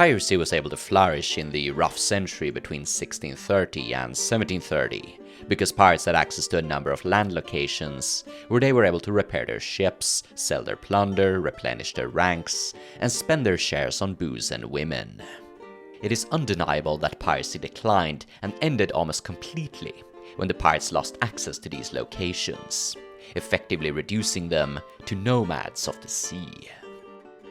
Piracy was able to flourish in the rough century between 1630 and 1730 because pirates had access to a number of land locations where they were able to repair their ships, sell their plunder, replenish their ranks, and spend their shares on booze and women. It is undeniable that piracy declined and ended almost completely when the pirates lost access to these locations, effectively reducing them to nomads of the sea.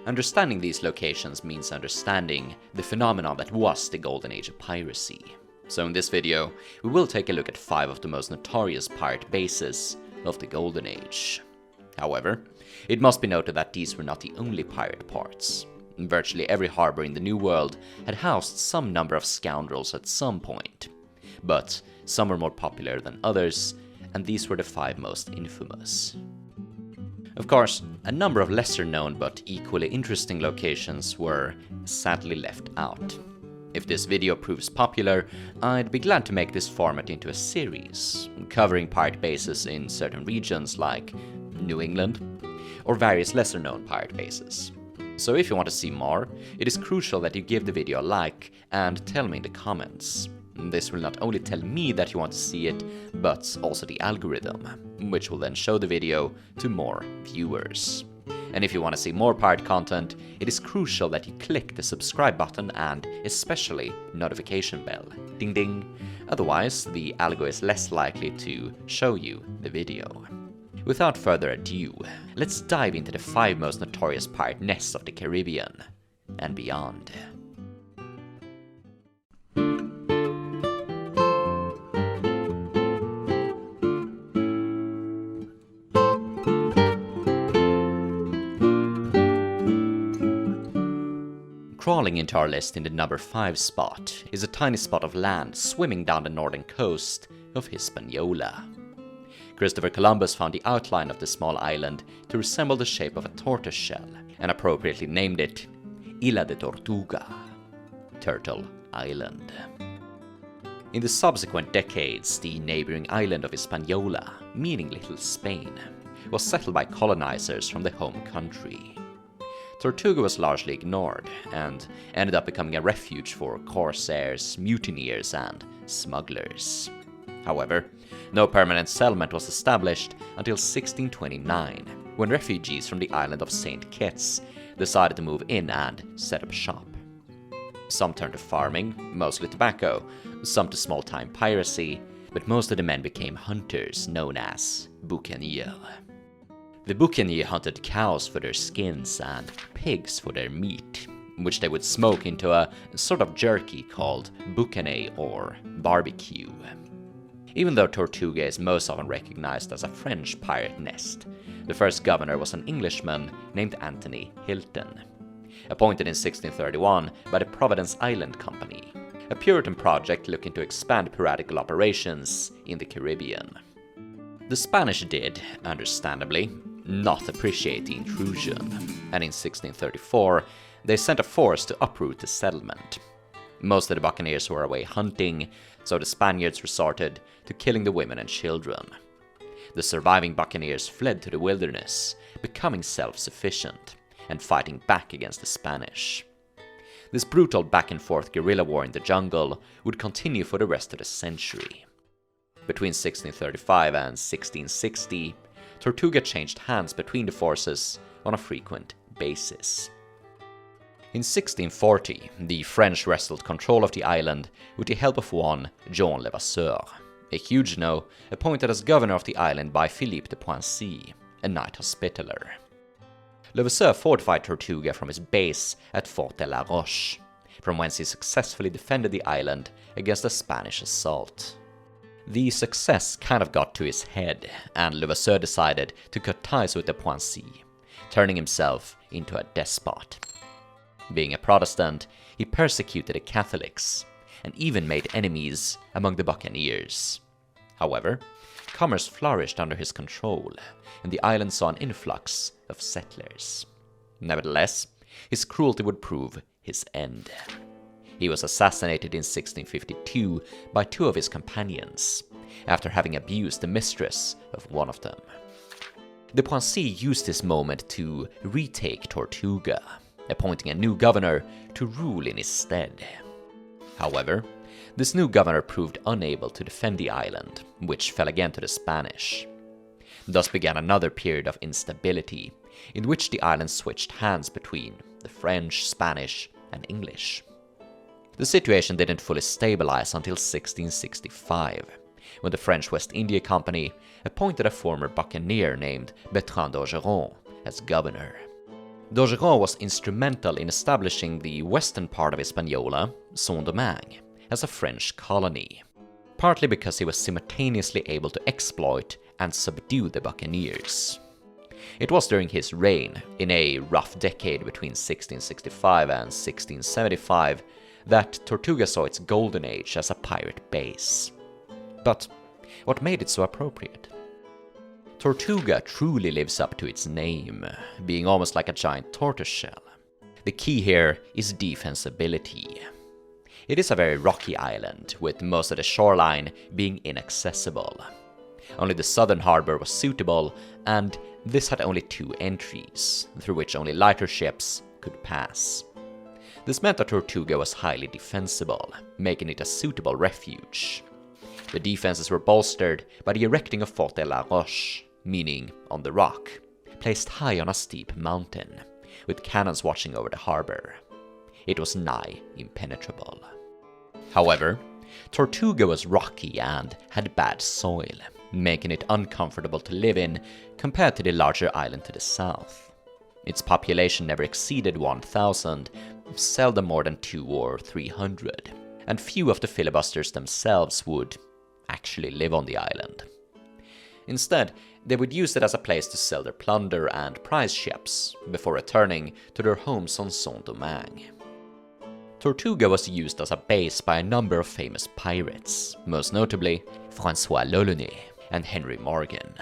Understanding these locations means understanding the phenomenon that was the golden age of piracy. So in this video, we will take a look at 5 of the most notorious pirate bases of the golden age. However, it must be noted that these were not the only pirate ports. Virtually every harbor in the New World had housed some number of scoundrels at some point. But some were more popular than others, and these were the 5 most infamous. Of course, a number of lesser known but equally interesting locations were sadly left out. If this video proves popular, I'd be glad to make this format into a series, covering pirate bases in certain regions like New England, or various lesser known pirate bases. So if you want to see more, it is crucial that you give the video a like and tell me in the comments. This will not only tell me that you want to see it, but also the algorithm, which will then show the video to more viewers. And if you want to see more pirate content, it is crucial that you click the subscribe button and especially notification bell. Ding ding. Otherwise, the algo is less likely to show you the video. Without further ado, let's dive into the 5 most notorious pirate nests of the Caribbean and beyond. Crawling into our list in the number 5 spot is a tiny spot of land swimming down the northern coast of Hispaniola. Christopher Columbus found the outline of the small island to resemble the shape of a tortoise shell and appropriately named it Isla de Tortuga, Turtle Island. In the subsequent decades, the neighboring island of Hispaniola, meaning Little Spain, was settled by colonizers from the home country. Tortuga was largely ignored and ended up becoming a refuge for corsairs, mutineers, and smugglers. However, no permanent settlement was established until 1629, when refugees from the island of St. Kitts decided to move in and set up shop. Some turned to farming, mostly tobacco, some to small-time piracy, but most of the men became hunters known as Buccaneer. The Buccaneer hunted cows for their skins and pigs for their meat, which they would smoke into a sort of jerky called boucané or barbecue. Even though Tortuga is most often recognized as a French pirate nest, the first governor was an Englishman named Anthony Hilton, appointed in 1631 by the Providence Island Company, a Puritan project looking to expand piratical operations in the Caribbean. The Spanish did, understandably, not appreciate the intrusion, and in 1634 they sent a force to uproot the settlement. Most of the Buccaneers were away hunting, so the Spaniards resorted to killing the women and children. The surviving Buccaneers fled to the wilderness, becoming self-sufficient and fighting back against the Spanish. This brutal back-and-forth guerrilla war in the jungle would continue for the rest of the century. Between 1635 and 1660, Tortuga changed hands between the forces on a frequent basis. In 1640, the French wrested control of the island with the help of one John Levasseur, a Huguenot appointed as governor of the island by Philippe de Poissy, a Knight Hospitaller. Levasseur fortified Tortuga from his base at Fort de la Roche, from whence he successfully defended the island against a Spanish assault. The success kind of got to his head, and Levasseur decided to cut ties with de Poissy, turning himself into a despot. Being a Protestant, he persecuted the Catholics, and even made enemies among the Buccaneers. However, commerce flourished under his control, and the island saw an influx of settlers. Nevertheless, his cruelty would prove his end. He was assassinated in 1652 by 2 of his companions, after having abused the mistress of one of them. De Poissy used this moment to retake Tortuga, appointing a new governor to rule in his stead. However, this new governor proved unable to defend the island, which fell again to the Spanish. Thus began another period of instability, in which the island switched hands between the French, Spanish, and English. The situation didn't fully stabilize until 1665, when the French West India Company appointed a former buccaneer named Bertrand d'Ogeron as governor. D'Ogeron was instrumental in establishing the western part of Hispaniola, Saint-Domingue, as a French colony, partly because he was simultaneously able to exploit and subdue the Buccaneers. It was during his reign, in a rough decade between 1665 and 1675, that Tortuga saw its golden age as a pirate base. But what made it so appropriate? Tortuga truly lives up to its name, being almost like a giant tortoiseshell. The key here is defensibility. It is a very rocky island, with most of the shoreline being inaccessible. Only the southern harbor was suitable, and this had only 2 entries, through which only lighter ships could pass. This meant that Tortuga was highly defensible, making it a suitable refuge. The defenses were bolstered by the erecting of Fort de la Roche, meaning on the rock, placed high on a steep mountain, with cannons watching over the harbor. It was nigh impenetrable. However, Tortuga was rocky and had bad soil, making it uncomfortable to live in compared to the larger island to the south. Its population never exceeded 1,000, seldom more than 200 or 300, and few of the filibusters themselves would actually live on the island. Instead, they would use it as a place to sell their plunder and prize ships before returning to their homes on Saint-Domingue. Tortuga was used as a base by a number of famous pirates, most notably François l'Olonnais and Henry Morgan.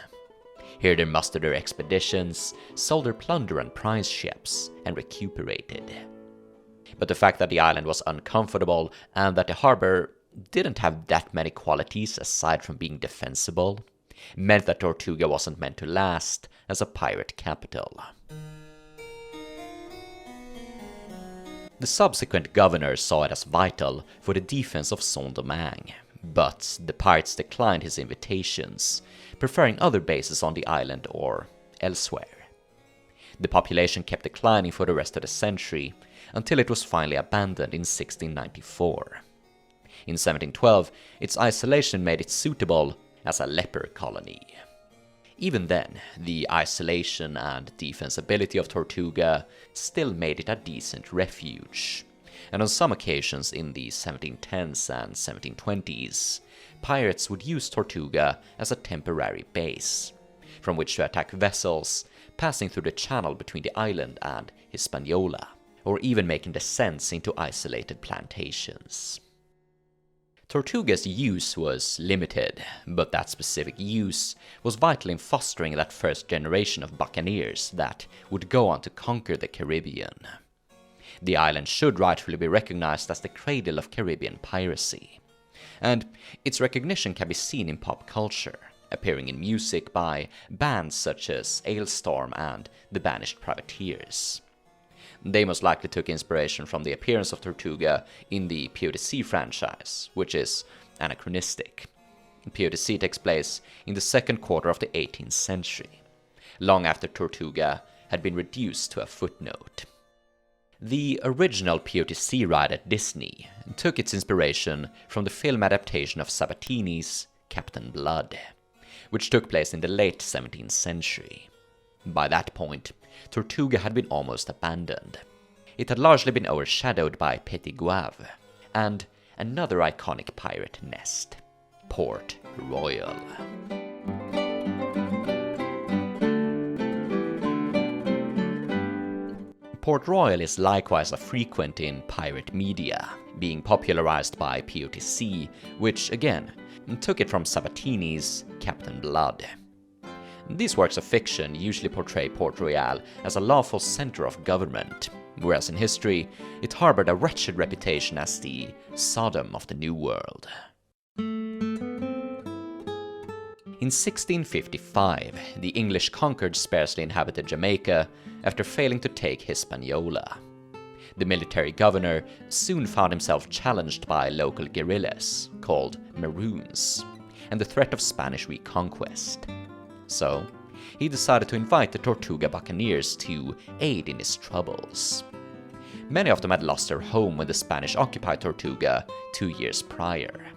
Here they mustered their expeditions, sold their plunder and prize ships, and recuperated. But the fact that the island was uncomfortable and that the harbor didn't have that many qualities aside from being defensible meant that Tortuga wasn't meant to last as a pirate capital. The subsequent governor saw it as vital for the defense of Saint-Domingue, but the pirates declined his invitations, preferring other bases on the island or elsewhere. The population kept declining for the rest of the century, until it was finally abandoned in 1694. In 1712, its isolation made it suitable as a leper colony. Even then, the isolation and defensibility of Tortuga still made it a decent refuge, and on some occasions in the 1710s and 1720s, pirates would use Tortuga as a temporary base, from which to attack vessels passing through the channel between the island and Hispaniola, or even making descents into isolated plantations. Tortuga's use was limited, but that specific use was vital in fostering that first generation of buccaneers that would go on to conquer the Caribbean. The island should rightfully be recognized as the cradle of Caribbean piracy, and its recognition can be seen in pop culture, appearing in music by bands such as Ailstorm and the Banished Privateers. They most likely took inspiration from the appearance of Tortuga in the POTC franchise, which is anachronistic. POTC takes place in the second quarter of the 18th century, long after Tortuga had been reduced to a footnote. The original POTC ride at Disney took its inspiration from the film adaptation of Sabatini's Captain Blood, which took place in the late 17th century. By that point, Tortuga had been almost abandoned. It had largely been overshadowed by Petit-Goâve and another iconic pirate nest, Port Royal. Port Royal is likewise a frequent in pirate media, being popularized by POTC, which again took it from Sabatini's Captain Blood. These works of fiction usually portray Port Royal as a lawful center of government, whereas in history it harbored a wretched reputation as the Sodom of the New World. In 1655, the English conquered sparsely inhabited Jamaica after failing to take Hispaniola. The military governor soon found himself challenged by local guerrillas, called Maroons, and the threat of Spanish reconquest. So, he decided to invite the Tortuga Buccaneers to aid in his troubles. Many of them had lost their home when the Spanish occupied Tortuga 2 years prior.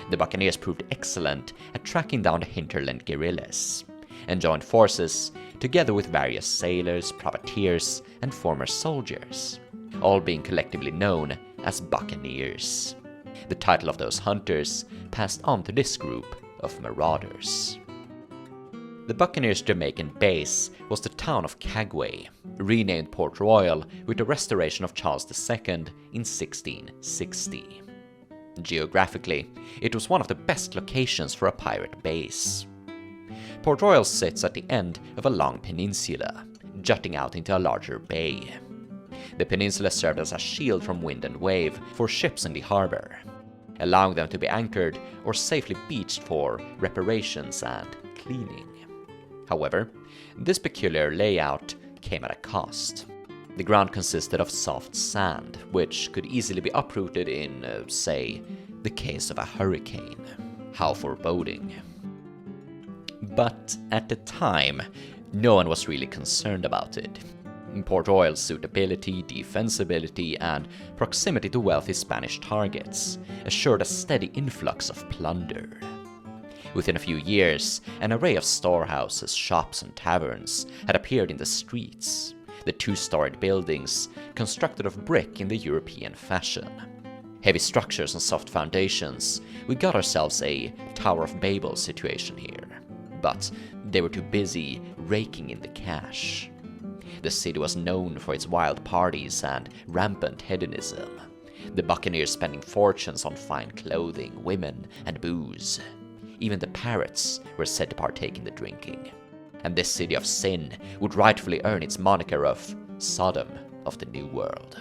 The Buccaneers proved excellent at tracking down the hinterland guerrillas, and joined forces together with various sailors, privateers, and former soldiers, all being collectively known as Buccaneers. The title of those hunters passed on to this group of marauders. The Buccaneers' Jamaican base was the town of Cague, renamed Port Royal with the restoration of Charles II in 1660. Geographically, it was one of the best locations for a pirate base. Port Royal sits at the end of a long peninsula, jutting out into a larger bay. The peninsula served as a shield from wind and wave for ships in the harbor, allowing them to be anchored or safely beached for reparations and cleaning. However, this peculiar layout came at a cost. The ground consisted of soft sand, which could easily be uprooted in, say, the case of a hurricane. How foreboding. But at the time, no one was really concerned about it. Port Royal's suitability, defensibility, and proximity to wealthy Spanish targets assured a steady influx of plunder. Within a few years, an array of storehouses, shops, and taverns had appeared in the streets, the two-storied buildings constructed of brick in the European fashion. Heavy structures and soft foundations, we got ourselves a Tower of Babel situation here, but they were too busy raking in the cash. The city was known for its wild parties and rampant hedonism, the Buccaneers spending fortunes on fine clothing, women, and booze. Even the parrots were said to partake in the drinking. And this city of sin would rightfully earn its moniker of Sodom of the New World.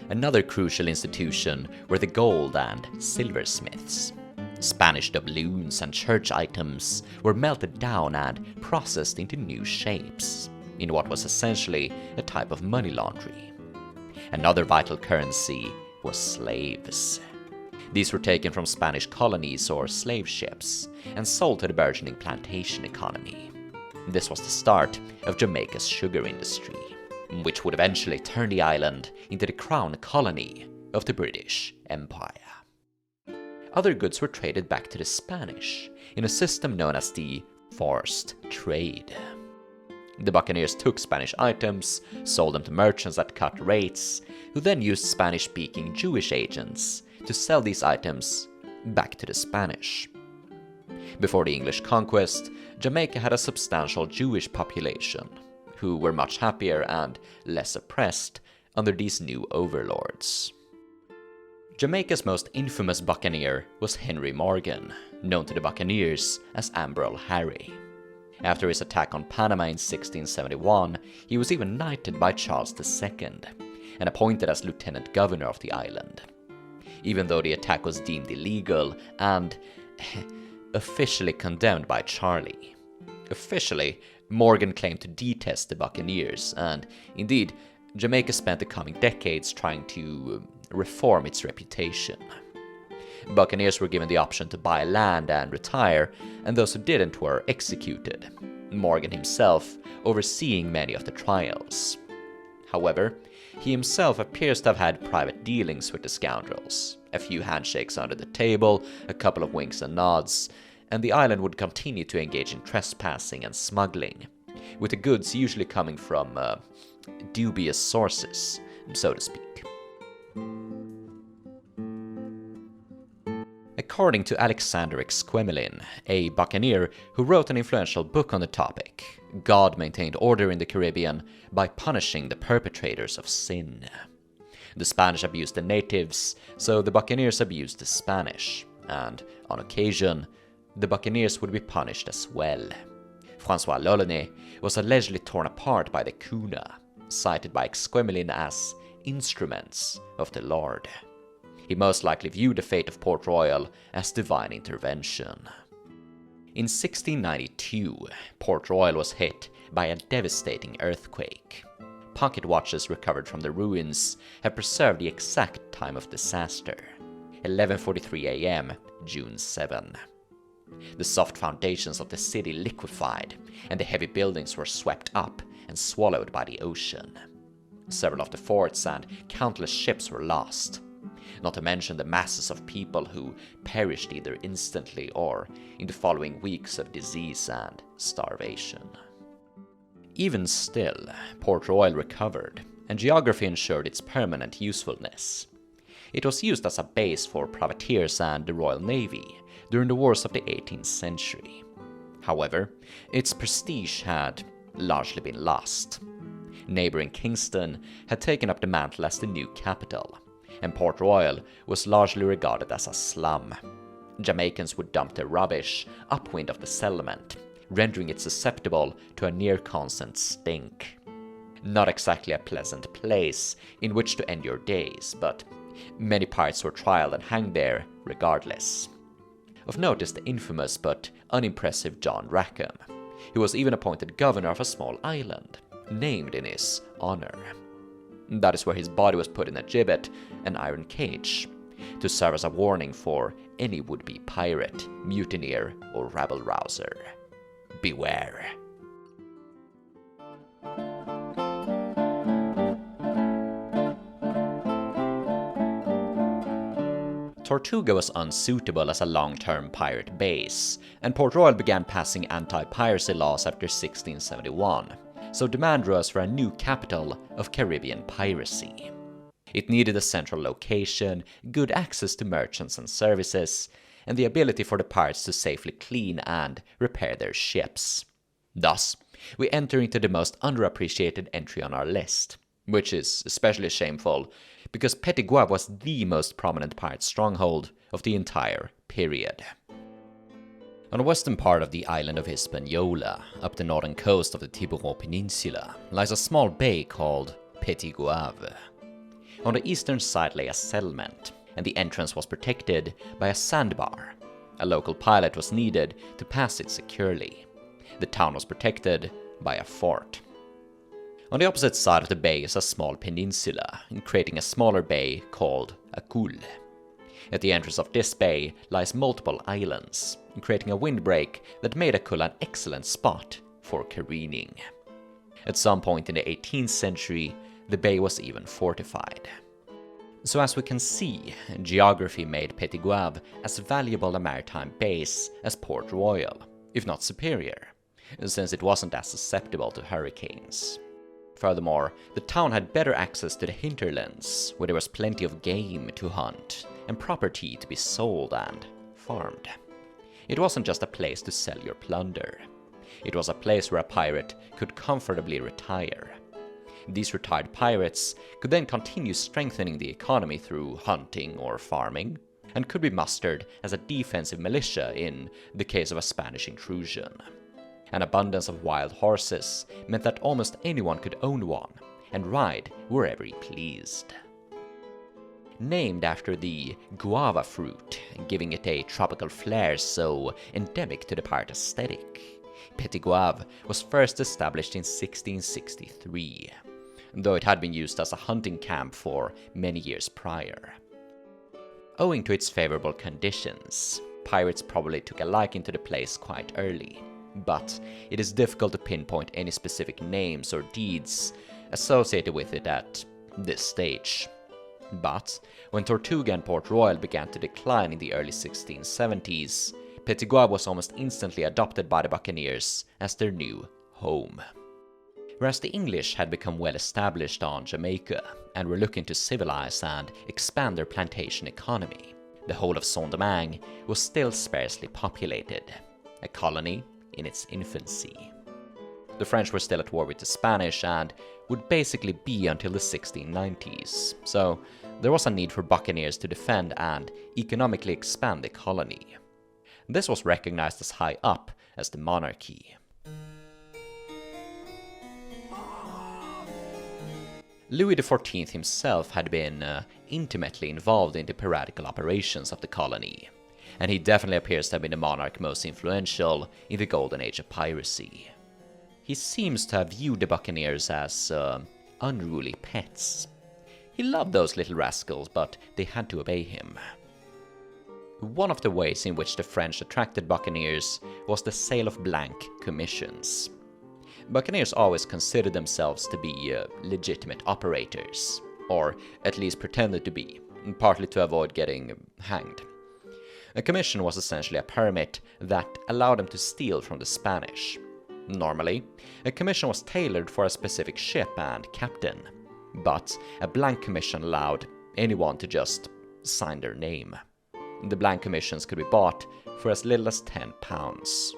Another crucial institution were the gold and silversmiths. Spanish doubloons and church items were melted down and processed into new shapes, in what was essentially a type of money laundry. Another vital currency was slaves. These were taken from Spanish colonies or slave ships and sold to the burgeoning plantation economy. This was the start of Jamaica's sugar industry, which would eventually turn the island into the crown colony of the British Empire. Other goods were traded back to the Spanish in a system known as the forced trade. The Buccaneers took Spanish items, sold them to merchants at cut rates, who then used Spanish-speaking Jewish agents to sell these items back to the Spanish. Before the English conquest, Jamaica had a substantial Jewish population, who were much happier and less oppressed under these new overlords. Jamaica's most infamous buccaneer was Henry Morgan, known to the Buccaneers as Ambral Harry. After his attack on Panama in 1671, he was even knighted by Charles II and appointed as lieutenant governor of the island. Even though the attack was deemed illegal and officially condemned by Charlie. Officially, Morgan claimed to detest the Buccaneers, and indeed, Jamaica spent the coming decades trying to reform its reputation. Buccaneers were given the option to buy land and retire, and those who didn't were executed, Morgan himself overseeing many of the trials. However, he himself appears to have had private dealings with the scoundrels, a few handshakes under the table, a couple of winks and nods, and the island would continue to engage in trespassing and smuggling, with the goods usually coming from dubious sources, so to speak. According to Alexander Exquemelin, a buccaneer who wrote an influential book on the topic, God maintained order in the Caribbean by punishing the perpetrators of sin. The Spanish abused the natives, so the Buccaneers abused the Spanish, and, on occasion, the Buccaneers would be punished as well. François L'Olonnais was allegedly torn apart by the Kuna, cited by Exquemelin as instruments of the Lord. He most likely viewed the fate of Port Royal as divine intervention. In 1692, Port Royal was hit by a devastating earthquake. pocket watches recovered from the ruins have preserved the exact time of disaster: 11:43 a.m., June 7. The soft foundations of the city liquefied, and the heavy buildings were swept up and swallowed by the ocean. Several of the forts and countless ships were lost, not to mention the masses of people who perished either instantly or in the following weeks of disease and starvation. Even still, Port Royal recovered, and geography ensured its permanent usefulness. It was used as a base for privateers and the Royal Navy during the wars of the 18th century. However, its prestige had largely been lost. Neighbouring Kingston had taken up the mantle as the new capital, and Port Royal was largely regarded as a slum. Jamaicans would dump their rubbish upwind of the settlement, rendering it susceptible to a near-constant stink. Not exactly a pleasant place in which to end your days, but many pirates were trialed and hanged there regardless. Of note is the infamous but unimpressive John Rackham, who was even appointed governor of a small island, named in his honor. That is where his body was put in a gibbet, an iron cage, to serve as a warning for any would-be pirate, mutineer, or rabble-rouser. Beware. Tortuga was unsuitable as a long-term pirate base, and Port Royal began passing anti-piracy laws after 1671, so demand rose for a new capital of Caribbean piracy. It needed a central location, good access to merchants and services, and the ability for the pirates to safely clean and repair their ships. Thus, we enter into the most underappreciated entry on our list, which is especially shameful because Petit-Goâve was the most prominent pirate stronghold of the entire period. On the western part of the island of Hispaniola, up the northern coast of the Tiburon Peninsula, lies a small bay called Petit-Goâve. On the eastern side lay a settlement, and the entrance was protected by a sandbar. A local pilot was needed to pass it securely. The town was protected by a fort. On the opposite side of the bay is a small peninsula, creating a smaller bay called Hacke. At the entrance of this bay lies multiple islands, creating a windbreak that made Hacke an excellent spot for careening. At some point in the 18th century, the bay was even fortified. So as we can see, geography made Petit-Goâve as valuable a maritime base as Port Royal, if not superior, since it wasn't as susceptible to hurricanes. Furthermore, the town had better access to the hinterlands, where there was plenty of game to hunt and property to be sold and farmed. It wasn't just a place to sell your plunder. It was a place where a pirate could comfortably retire. These retired pirates could then continue strengthening the economy through hunting or farming, and could be mustered as a defensive militia in the case of a Spanish intrusion. An abundance of wild horses meant that almost anyone could own one and ride wherever he pleased. Named after the guava fruit, giving it a tropical flair so endemic to the pirate aesthetic, Petit-Goâve was first established in 1663, though it had been used as a hunting camp for many years prior. Owing to its favorable conditions, pirates probably took a liking to the place quite early, but it is difficult to pinpoint any specific names or deeds associated with it at this stage. But when Tortuga and Port Royal began to decline in the early 1670s, Petit-Goâve was almost instantly adopted by the Buccaneers as their new home. Whereas the English had become well established on Jamaica and were looking to civilize and expand their plantation economy, the whole of Saunders was still sparsely populated, a colony in its infancy. The French were still at war with the Spanish and would basically be until the 1690s, so there was a need for Buccaneers to defend and economically expand the colony. This was recognized as high up as the monarchy. Louis XIV himself had been intimately involved in the piratical operations of the colony, and he definitely appears to have been the monarch most influential in the golden age of piracy. He seems to have viewed the Buccaneers as unruly pets. He loved those little rascals, but they had to obey him. One of the ways in which the French attracted buccaneers was the sale of blank commissions. Buccaneers always considered themselves to be legitimate operators, or at least pretended to be, partly to avoid getting hanged. A commission was essentially a permit that allowed them to steal from the Spanish. Normally, a commission was tailored for a specific ship and captain, but a blank commission allowed anyone to just sign their name. The blank commissions could be bought for as little as £10.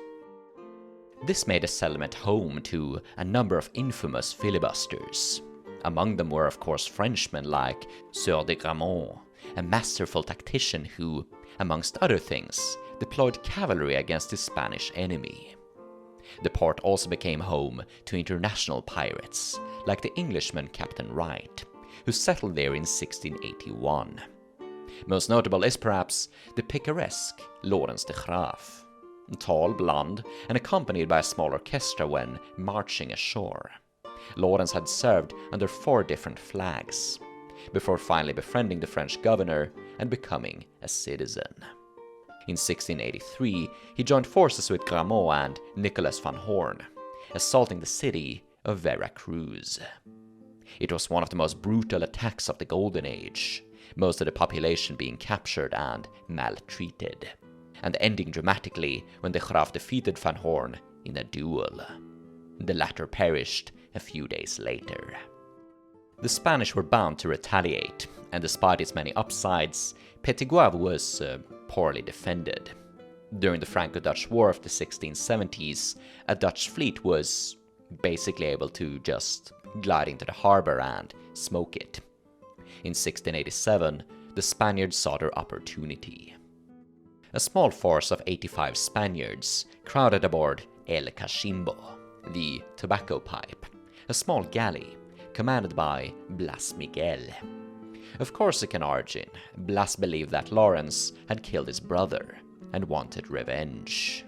This made the settlement home to a number of infamous filibusters. Among them were of course Frenchmen like Sieur de Gramont, a masterful tactician who, amongst other things, deployed cavalry against his Spanish enemy. The port also became home to international pirates, like the Englishman Captain Wright, who settled there in 1681. Most notable is perhaps the picaresque Lawrence de Graaf, tall, blond, and accompanied by a small orchestra when marching ashore. Lawrence had served under 4 different flags, before finally befriending the French governor and becoming a citizen. In 1683, he joined forces with Gramont and Nicholas van Horn, assaulting the city of Vera Cruz. It was one of the most brutal attacks of the Golden Age, most of the population being captured and maltreated, and ending dramatically when the Graaf defeated Van Horn in a duel. The latter perished a few days later. The Spanish were bound to retaliate, and despite its many upsides, Petit-Goâve was poorly defended. During the Franco-Dutch War of the 1670s, a Dutch fleet was basically able to just glide into the harbor and smoke it. In 1687, the Spaniards saw their opportunity. A small force of 85 Spaniards crowded aboard El Cachimbo, the tobacco pipe, a small galley commanded by Blas Miguel. Of Corsican origin, Blas believed that Lawrence had killed his brother and wanted revenge.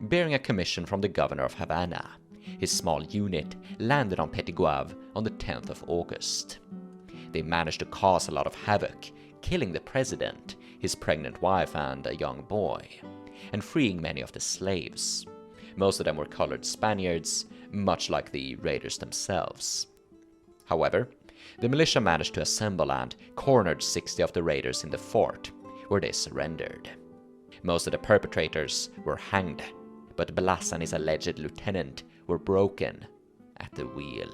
Bearing a commission from the governor of Havana, his small unit landed on Petit-Goâve on the 10th of August. They managed to cause a lot of havoc, killing the president, his pregnant wife and a young boy, and freeing many of the slaves. Most of them were colored Spaniards, much like the raiders themselves. However, the militia managed to assemble and cornered 60 of the raiders in the fort, where they surrendered. Most of the perpetrators were hanged, but Blas and his alleged lieutenant were broken at the wheel.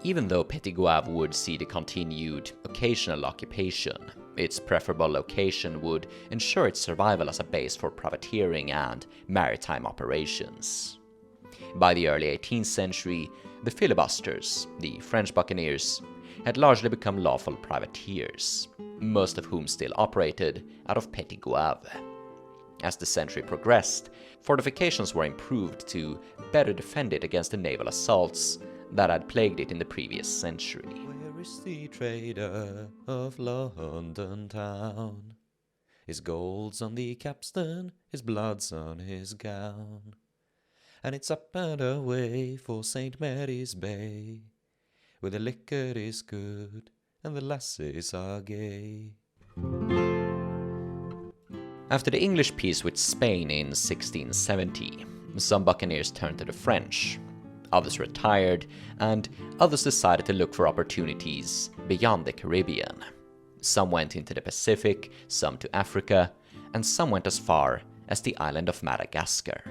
Even though Petit-Goâve would see the continued occasional occupation, its preferable location would ensure its survival as a base for privateering and maritime operations. By the early 18th century, the filibusters, the French buccaneers, had largely become lawful privateers, most of whom still operated out of Petit-Goâve. As the century progressed, fortifications were improved to better defend it against the naval assaults that had plagued it in the previous century. Where is the trader of London town? His gold's on the capstan, his blood's on his gown. And it's up and away for St. Mary's Bay, where the liquor is good and the lasses are gay. After the English peace with Spain in 1670, some buccaneers turned to the French, others retired, and others decided to look for opportunities beyond the Caribbean. Some went into the Pacific, some to Africa, and some went as far as the island of Madagascar.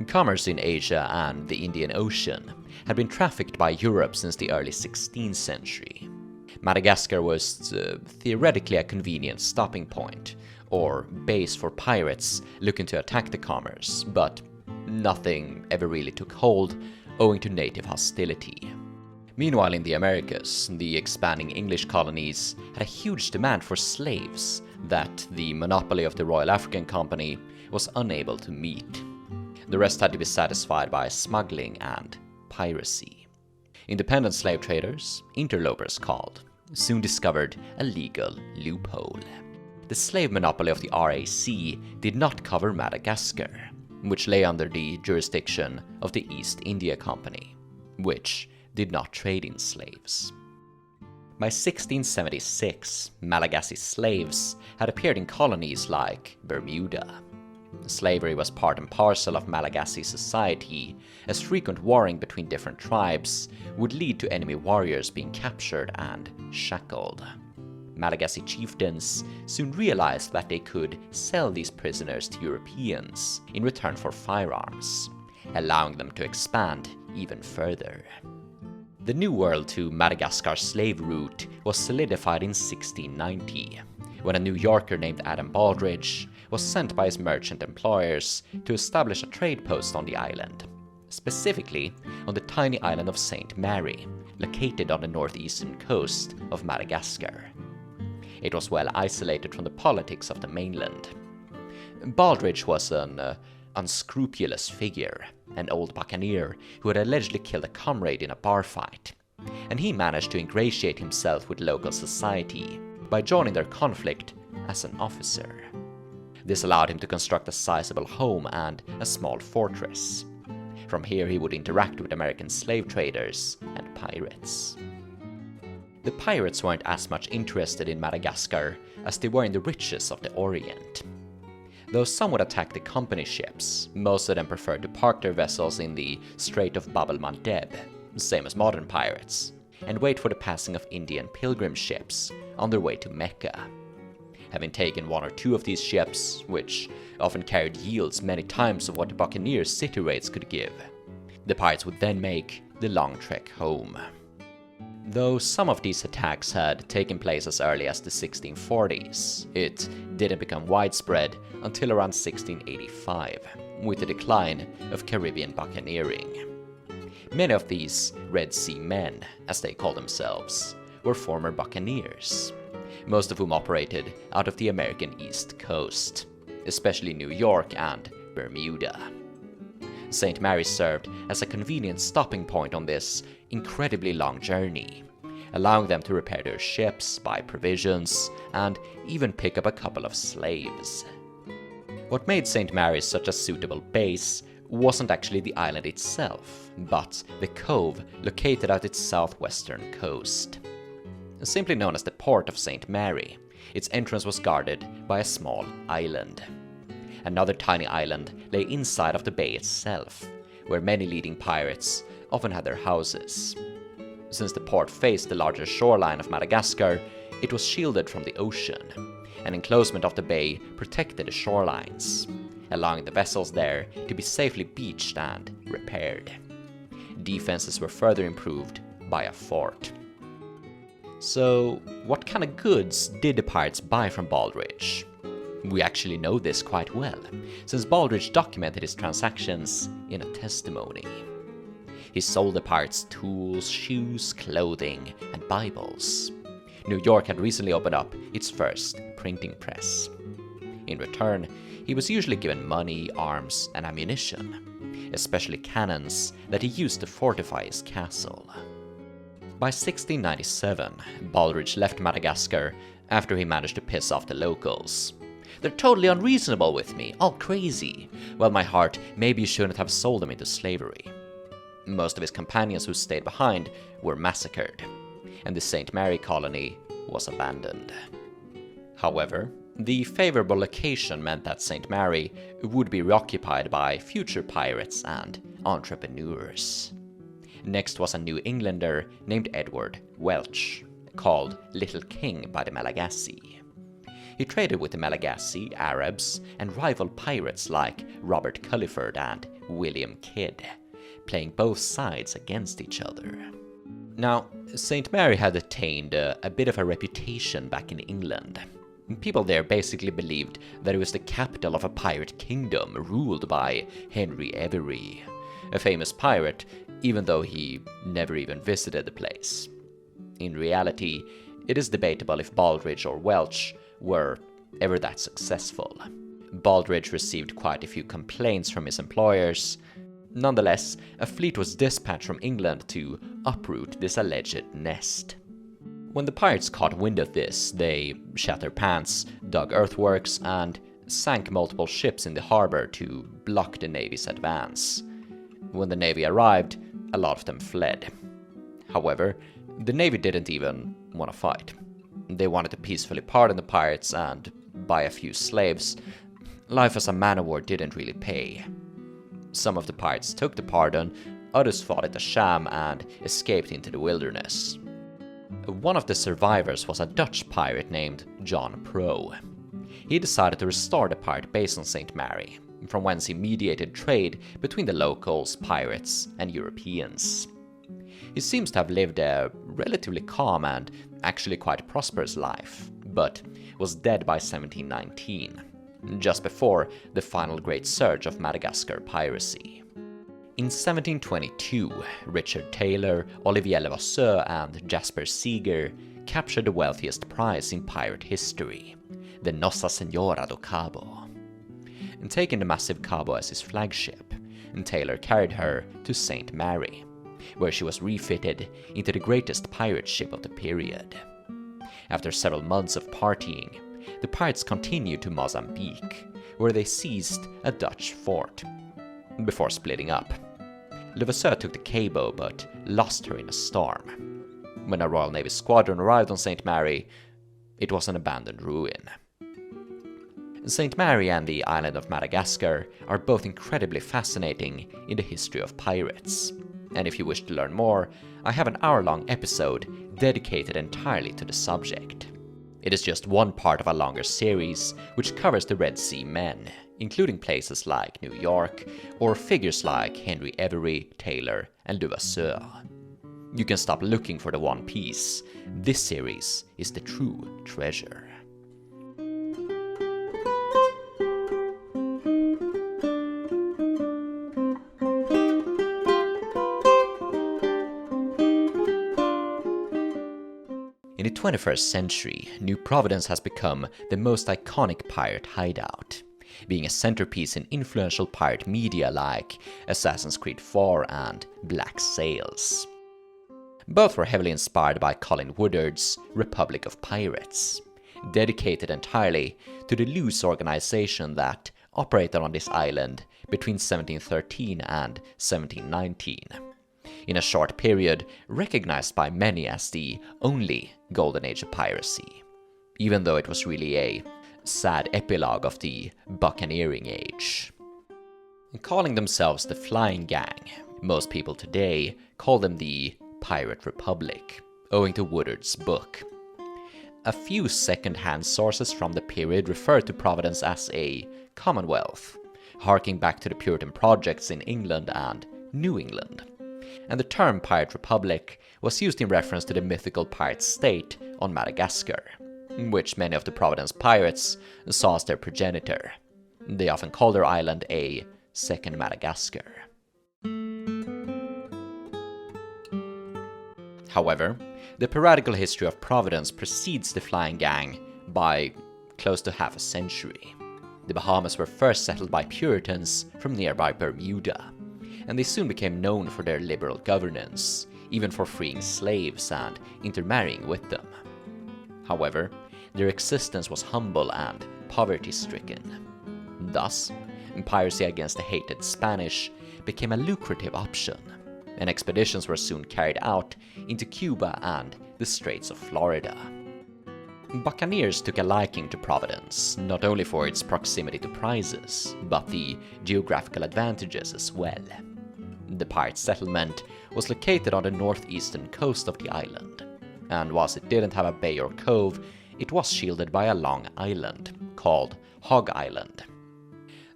Commerce in Asia and the Indian Ocean had been trafficked by Europe since the early 16th century. Madagascar was theoretically a convenient stopping point, or base for pirates looking to attack the commerce, but nothing ever really took hold owing to native hostility. Meanwhile, in the Americas, the expanding English colonies had a huge demand for slaves that the monopoly of the Royal African Company was unable to meet. The rest had to be satisfied by smuggling and piracy. Independent slave traders, interlopers called, soon discovered a legal loophole. The slave monopoly of the RAC did not cover Madagascar, which lay under the jurisdiction of the East India Company, which did not trade in slaves. By 1676, Malagasy slaves had appeared in colonies like Bermuda. Slavery was part and parcel of Malagasy society, as frequent warring between different tribes would lead to enemy warriors being captured and shackled. Malagasy chieftains soon realized that they could sell these prisoners to Europeans in return for firearms, allowing them to expand even further. The New World to Madagascar slave route was solidified in 1690, when a New Yorker named Adam Baldridge was sent by his merchant employers to establish a trade post on the island, specifically on the tiny island of St. Mary, located on the northeastern coast of Madagascar. It was well isolated from the politics of the mainland. Baldridge was an unscrupulous figure, an old buccaneer who had allegedly killed a comrade in a bar fight, and he managed to ingratiate himself with local society by joining their conflict as an officer. This allowed him to construct a sizable home and a small fortress. From here he would interact with American slave traders and pirates. The pirates weren't as much interested in Madagascar as they were in the riches of the Orient. Though some would attack the company ships, most of them preferred to park their vessels in the Strait of Bab el-Mandeb, same as modern pirates, and wait for the passing of Indian pilgrim ships on their way to Mecca. Having taken one or two of these ships, which often carried yields many times of what the Buccaneers' city raids could give, the pirates would then make the long trek home. Though some of these attacks had taken place as early as the 1640s, it didn't become widespread until around 1685, with the decline of Caribbean buccaneering. Many of these Red Sea men, as they call themselves, were former buccaneers, most of whom operated out of the American East Coast, especially New York and Bermuda. St. Mary served as a convenient stopping point on this incredibly long journey, allowing them to repair their ships, buy provisions, and even pick up a couple of slaves. What made St. Mary's such a suitable base wasn't actually the island itself, but the cove located at its southwestern coast. Simply known as the Port of St. Mary, its entrance was guarded by a small island. Another tiny island lay inside of the bay itself, where many leading pirates often had their houses. Since the port faced the larger shoreline of Madagascar, it was shielded from the ocean. An enclosement of the bay protected the shorelines, allowing the vessels there to be safely beached and repaired. Defenses were further improved by a fort. So, what kind of goods did the pirates buy from Baldridge? We actually know this quite well, since Baldridge documented his transactions in a testimony. He sold the pirates tools, shoes, clothing, and Bibles. New York had recently opened up its first printing press. In return, he was usually given money, arms, and ammunition, especially cannons that he used to fortify his castle. By 1697, Baldridge left Madagascar after he managed to piss off the locals. "They're totally unreasonable with me, all crazy. Well, my heart, maybe you shouldn't have sold them into slavery." Most of his companions who stayed behind were massacred, and the St. Mary colony was abandoned. However, the favorable location meant that St. Mary would be reoccupied by future pirates and entrepreneurs. Next was a New Englander named Edward Welch, called Little King by the Malagasy. He traded with the Malagasy, Arabs, and rival pirates like Robert Culliford and William Kidd, playing both sides against each other. Now, St. Mary had attained a bit of a reputation back in England. People there basically believed that it was the capital of a pirate kingdom ruled by Henry Every, a famous pirate, even though he never even visited the place. In reality, it is debatable if Baldridge or Welch were ever that successful. Baldridge received quite a few complaints from his employers. Nonetheless, a fleet was dispatched from England to uproot this alleged nest. When the pirates caught wind of this, they shat their pants, dug earthworks, and sank multiple ships in the harbor to block the Navy's advance. When the Navy arrived, a lot of them fled. However, the Navy didn't even want to fight. They wanted to peacefully pardon the pirates and buy a few slaves. Life as a man-of-war didn't really pay. Some of the pirates took the pardon, others thought it a sham and escaped into the wilderness. One of the survivors was a Dutch pirate named John Pro. He decided to restore the pirate base on St. Mary, from whence he mediated trade between the locals, pirates, and Europeans. He seems to have lived a relatively calm and actually quite prosperous life, but was dead by 1719, just before the final great surge of Madagascar piracy. In 1722, Richard Taylor, Olivier Levasseur, and Jasper Seeger captured the wealthiest prize in pirate history, the Nossa Senhora do Cabo. And taking the massive Cabo as his flagship, Taylor carried her to St. Mary, where she was refitted into the greatest pirate ship of the period. After several months of partying, the pirates continued to Mozambique, where they seized a Dutch fort, before splitting up. Levasseur took the Cabo but lost her in a storm. When a Royal Navy squadron arrived on St. Mary, it was an abandoned ruin. St. Mary and the island of Madagascar are both incredibly fascinating in the history of pirates. And if you wish to learn more, I have an hour-long episode dedicated entirely to the subject. It is just one part of a longer series which covers the Red Sea men, including places like New York, or figures like Henry Every, Taylor, and Levasseur. You can stop looking for the One Piece. This series is the true treasure. In the 21st century, New Providence has become the most iconic pirate hideout, being a centerpiece in influential pirate media like Assassin's Creed 4 and Black Sails. Both were heavily inspired by Colin Woodard's Republic of Pirates, dedicated entirely to the loose organization that operated on this island between 1713 and 1719. In a short period, recognized by many as the only golden age of piracy, even though it was really a sad epilogue of the buccaneering age. Calling themselves the Flying Gang, most people today call them the Pirate Republic, owing to Woodard's book. A few second-hand sources from the period refer to Providence as a Commonwealth, harking back to the Puritan projects in England and New England. And the term Pirate Republic was used in reference to the mythical pirate state on Madagascar, which many of the Providence pirates saw as their progenitor. They often call their island a Second Madagascar. However, the piratical history of Providence precedes the Flying Gang by close to half a century. The Bahamas were first settled by Puritans from nearby Bermuda, and they soon became known for their liberal governance, even for freeing slaves and intermarrying with them. However, their existence was humble and poverty-stricken. Thus, piracy against the hated Spanish became a lucrative option, and expeditions were soon carried out into Cuba and the Straits of Florida. Buccaneers took a liking to Providence, not only for its proximity to prizes, but the geographical advantages as well. The pirate settlement was located on the northeastern coast of the island, and whilst it didn't have a bay or cove, it was shielded by a long island, called Hog Island.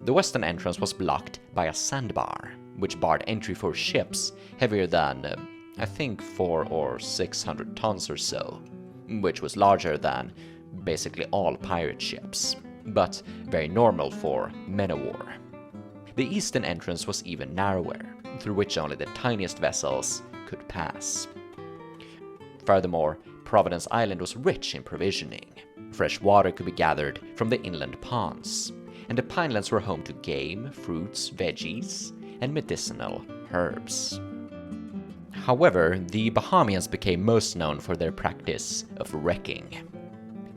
The western entrance was blocked by a sandbar, which barred entry for ships heavier than, I think, 400 or 600 tons or so, which was larger than basically all pirate ships, but very normal for men-of-war. The eastern entrance was even narrower, through which only the tiniest vessels could pass. Furthermore, Providence Island was rich in provisioning. Fresh water could be gathered from the inland ponds, and the pinelands were home to game, fruits, veggies, and medicinal herbs. However, the Bahamians became most known for their practice of wrecking.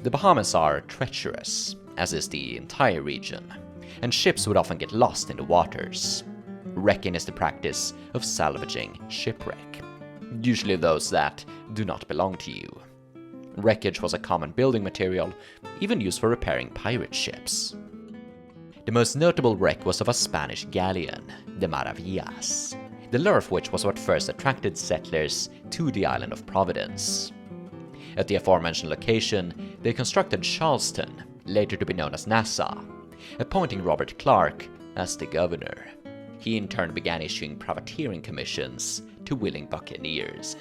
The Bahamas are treacherous, as is the entire region, and ships would often get lost in the waters. Wrecking is the practice of salvaging shipwreck. usually those that do not belong to you. Wreckage was a common building material, even used for repairing pirate ships. The most notable wreck was of a Spanish galleon, the Maravillas, the lure of which was what first attracted settlers to the island of Providence. At the aforementioned location, they constructed Charleston, later to be known as Nassau, appointing Robert Clark as the governor. He in turn began issuing privateering commissions to willing buccaneers.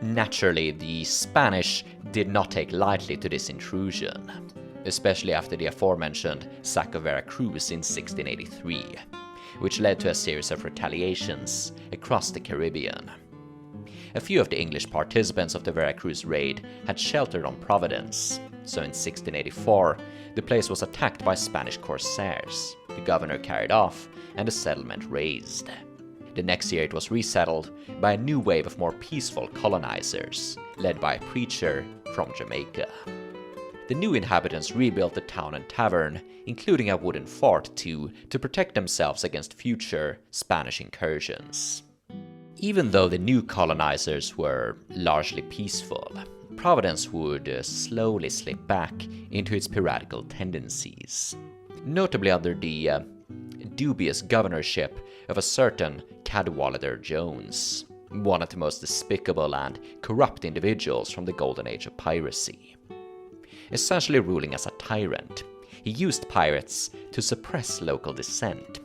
Naturally, the Spanish did not take lightly to this intrusion, especially after the aforementioned sack of Veracruz in 1683, which led to a series of retaliations across the Caribbean. A few of the English participants of the Veracruz raid had sheltered on Providence, so in 1684 the place was attacked by Spanish corsairs, the governor carried off, and the settlement razed. The next year it was resettled by a new wave of more peaceful colonizers, led by a preacher from Jamaica. The new inhabitants rebuilt the town and tavern, including a wooden fort to protect themselves against future Spanish incursions. Even though the new colonizers were largely peaceful, Providence would slowly slip back into its piratical tendencies, notably under the dubious governorship of a certain Cadwallader Jones, one of the most despicable and corrupt individuals from the golden age of piracy. Essentially ruling as a tyrant, he used pirates to suppress local dissent,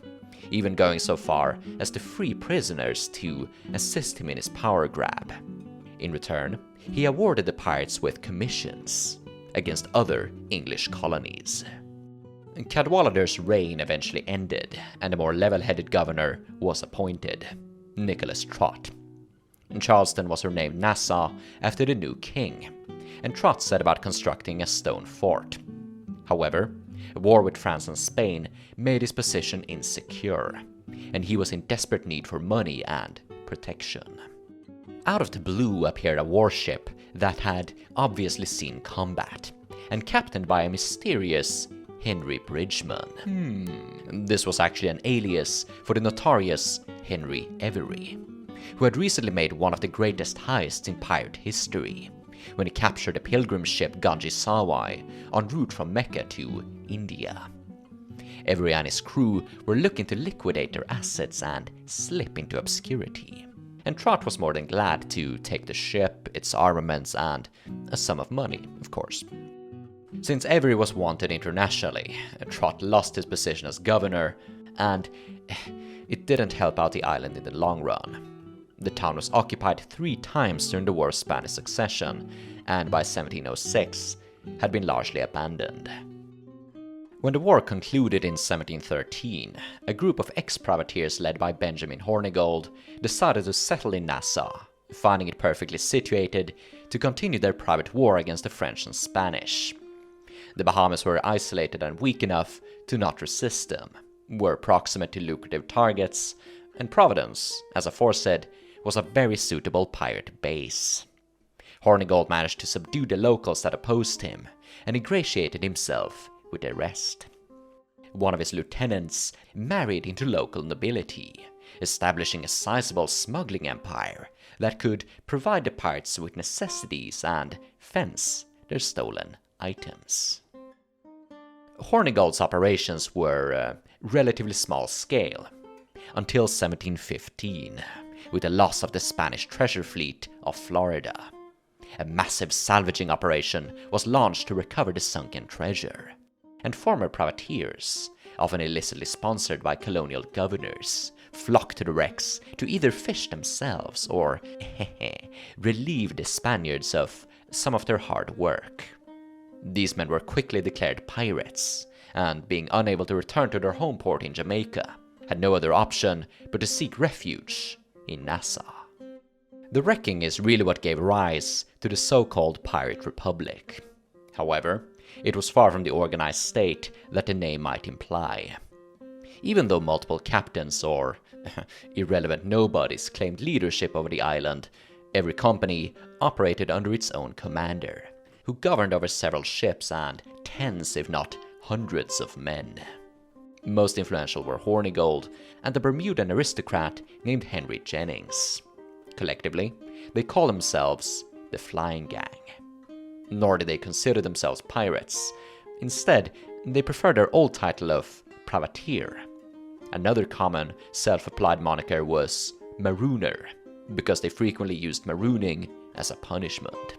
even going so far as to free prisoners to assist him in his power grab. In return, he awarded the pirates with commissions against other English colonies. Cadwallader's reign eventually ended, and a more level-headed governor was appointed, Nicholas Trott. Charleston was renamed Nassau after the new king, and Trott set about constructing a stone fort. However, a war with France and Spain made his position insecure, and he was in desperate need for money and protection. Out of the blue appeared a warship that had obviously seen combat, and captained by a mysterious Henry Bridgman. This was actually an alias for the notorious Henry Every, who had recently made one of the greatest heists in pirate history, when he captured a pilgrim ship Ganges Sawai en route from Mecca to India. Every and his crew were looking to liquidate their assets and slip into obscurity, and Trott was more than glad to take the ship, its armaments, and a sum of money, of course. Since Every was wanted internationally, Trott lost his position as governor, and it didn't help out the island in the long run. The town was occupied 3 times during the War of Spanish Succession, and by 1706 had been largely abandoned. When the war concluded in 1713, a group of ex-privateers led by Benjamin Hornigold decided to settle in Nassau, finding it perfectly situated to continue their private war against the French and Spanish. The Bahamas were isolated and weak enough to not resist them, were proximate to lucrative targets, and Providence, as aforesaid, was a very suitable pirate base. Hornigold managed to subdue the locals that opposed him, and ingratiated himself with the rest. One of his lieutenants married into local nobility, establishing a sizable smuggling empire that could provide the pirates with necessities and fence their stolen items. Hornigold's operations were relatively small scale, until 1715, with the loss of the Spanish treasure fleet off Florida. A massive salvaging operation was launched to recover the sunken treasure, and former privateers, often illicitly sponsored by colonial governors, flocked to the wrecks to either fish themselves or relieve the Spaniards of some of their hard work. These men were quickly declared pirates, and being unable to return to their home port in Jamaica, had no other option but to seek refuge in Nassau. The wrecking is really what gave rise to the so-called Pirate Republic. However, it was far from the organized state that the name might imply. Even though multiple captains or irrelevant nobodies claimed leadership over the island, every company operated under its own commander, who governed over several ships and tens, if not hundreds of men. Most influential were Hornigold and the Bermudan aristocrat named Henry Jennings. Collectively, They call themselves the Flying Gang. Nor did they consider themselves pirates. Instead, they prefer their old title of privateer. Another common self-applied moniker was marooner, because they frequently used marooning as a punishment.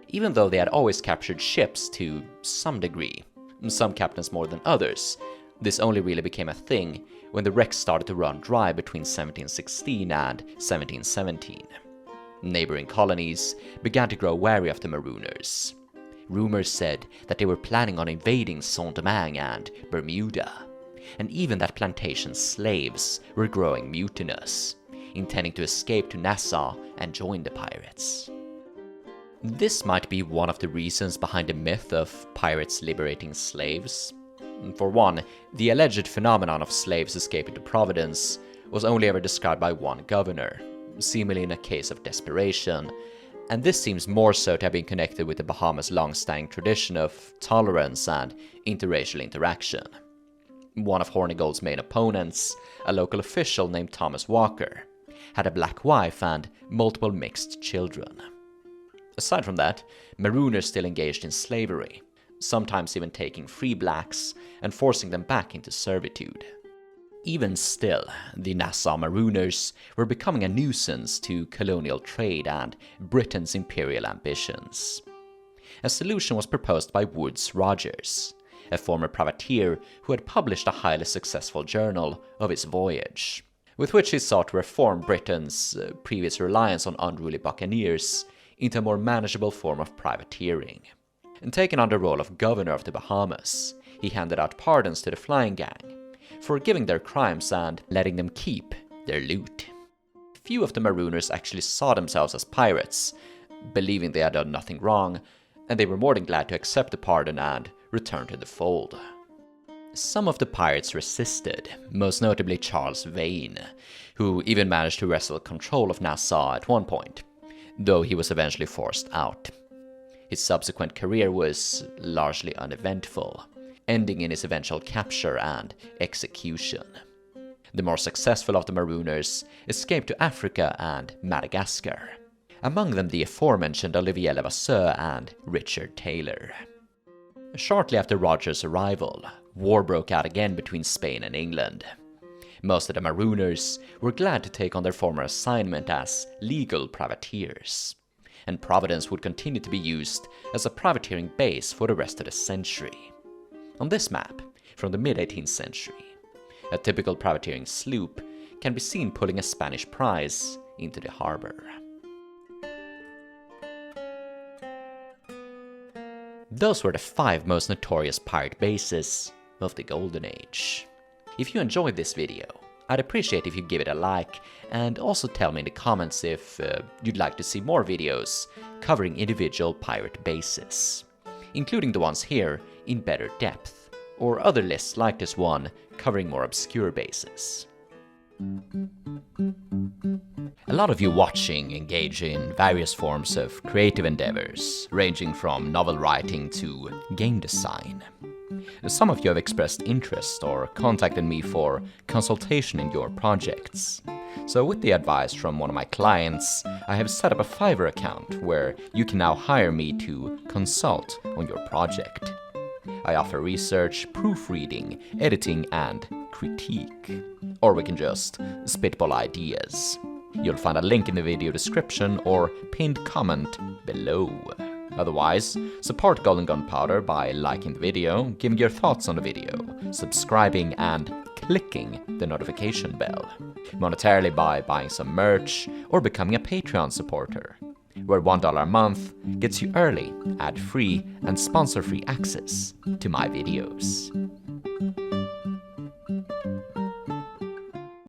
Even though they had always captured ships to some degree, some captains more than others, this only really became a thing when the wrecks started to run dry between 1716 and 1717. Neighboring colonies began to grow wary of the marooners. Rumors said that they were planning on invading Saint-Domingue and Bermuda, and even that plantation slaves were growing mutinous, intending to escape to Nassau and join the pirates. This might be one of the reasons behind the myth of pirates liberating slaves. For one, the alleged phenomenon of slaves escaping to Providence was only ever described by one governor, seemingly in a case of desperation, and this seems more so to have been connected with the Bahamas' long-standing tradition of tolerance and interracial interaction. One of Hornigold's main opponents, a local official named Thomas Walker, had a black wife and multiple mixed children. Aside from that, marooners still engaged in slavery, sometimes even taking free blacks and forcing them back into servitude. Even still, the Nassau marooners were becoming a nuisance to colonial trade and Britain's imperial ambitions. A solution was proposed by Woodes Rogers, a former privateer who had published a highly successful journal of his voyage, with which he sought to reform Britain's previous reliance on unruly buccaneers into a more manageable form of privateering. And taking on the role of governor of the Bahamas, he handed out pardons to the Flying Gang, forgiving their crimes and letting them keep their loot. Few of the marooners actually saw themselves as pirates, believing they had done nothing wrong, and they were more than glad to accept the pardon and return to the fold. Some of the pirates resisted, most notably Charles Vane, who even managed to wrestle control of Nassau at one point, though he was eventually forced out. His subsequent career was largely uneventful, ending in his eventual capture and execution. The more successful of the marooners escaped to Africa and Madagascar, among them the aforementioned Olivier Levasseur and Richard Taylor. Shortly after Rogers' arrival, war broke out again between Spain and England. Most of the marooners were glad to take on their former assignment as legal privateers, and Providence would continue to be used as a privateering base for the rest of the century. On this map, from the mid-18th century, a typical privateering sloop can be seen pulling a Spanish prize into the harbor. Those were the 5 most notorious pirate bases of the Golden Age. If you enjoyed this video, I'd appreciate if you give it a like, and also tell me in the comments if you'd like to see more videos covering individual pirate bases, including the ones here in better depth, or other lists like this one covering more obscure bases. A lot of you watching engage in various forms of creative endeavors, ranging from novel writing to game design. Some of you have expressed interest or contacted me for consultation in your projects. So with the advice from one of my clients, I have set up a Fiverr account where you can now hire me to consult on your project. I offer research, proofreading, editing, and critique. Or we can just spitball ideas. You'll find a link in the video description or pinned comment below. Otherwise, support Gold Gunpowder by liking the video, giving your thoughts on the video, subscribing, and clicking the notification bell. Monetarily by buying some merch or becoming a Patreon supporter, where $1 a month gets you early, ad-free, and sponsor-free access to my videos.